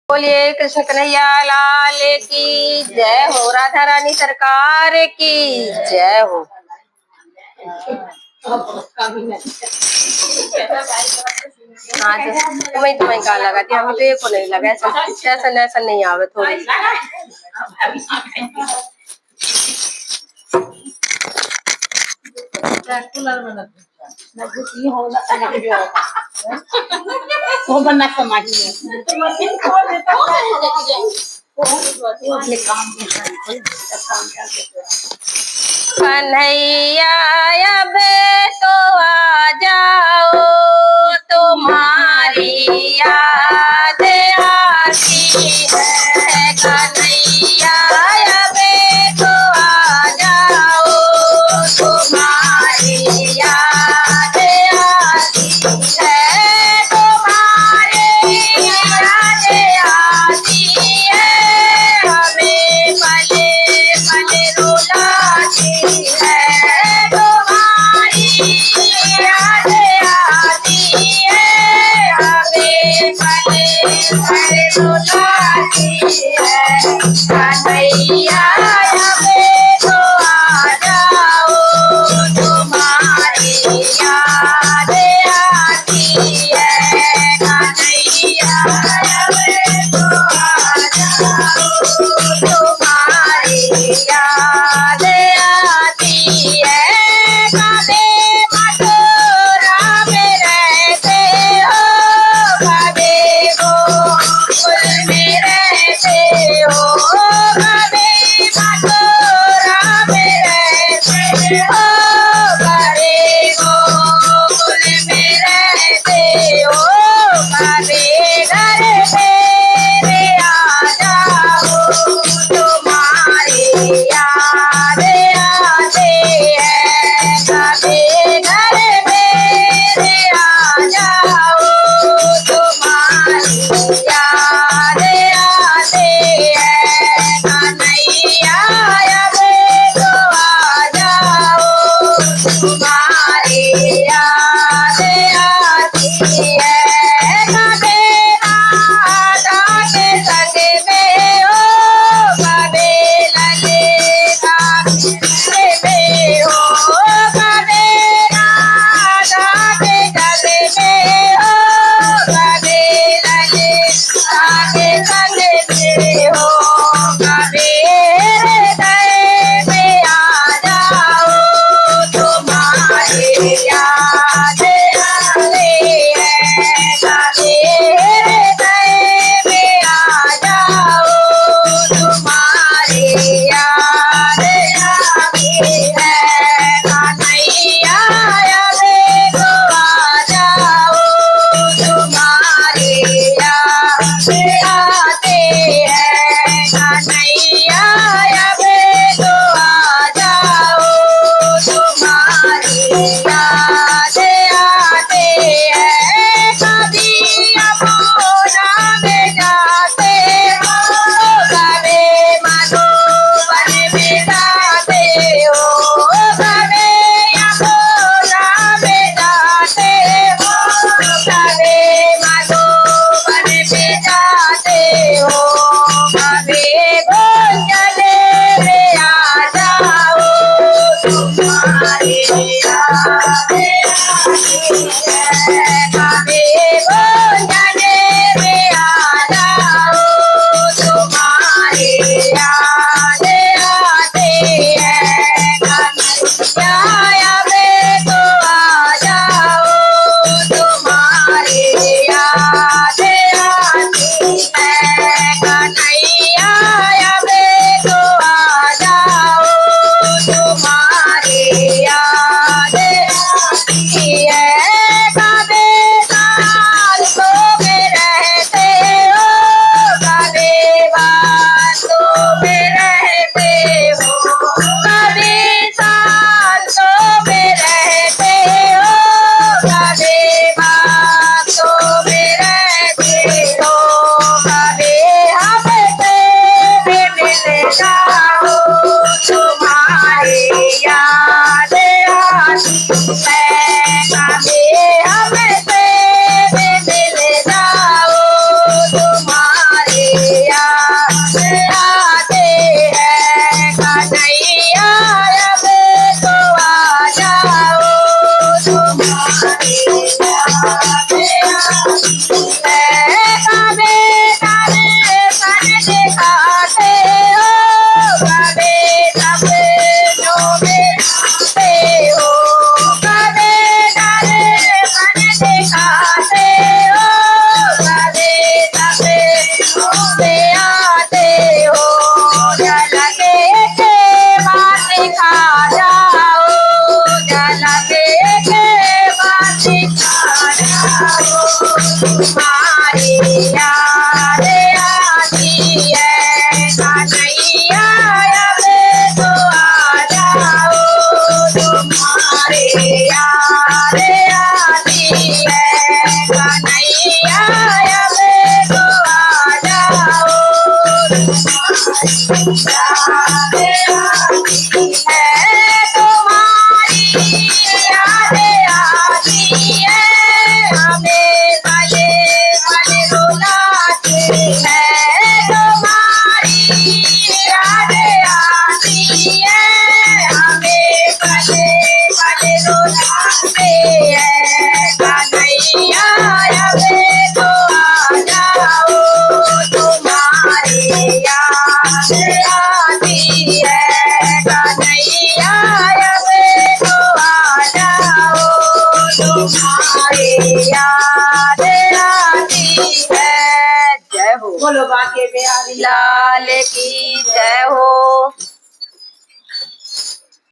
बोलिए कृष्ण कन्हैया लाल की जय हो। राधा रानी सरकार की जय हो। हाँ तुम्हें कहा लगा थी, हमें तो ये को नहीं लगा ऐसा नहीं आवे थोड़ी कन्हैया अब तो आ जाओ, तुम्हारी याद आती है। कन्हैया अब तो आ जाओ, तुम्हारी याद आती है। तुम्हारी याद आती है, हमें पले पले रुलाती है। तुम्हारी याद आती है, हमें पले तुम्हारी यादें आती है हमें भले भले रुलाते हैं तुम्हारी यादें आती है हमें भले भले रुलाते हैं कन्हैया हमें तो आ जाओ तुम्हारी यादें आती है कन्हैया हमें तो आ जाओ तुम्हारी यादें आती है। जय हो। बोलो बाके बिहारी लाल की जय हो।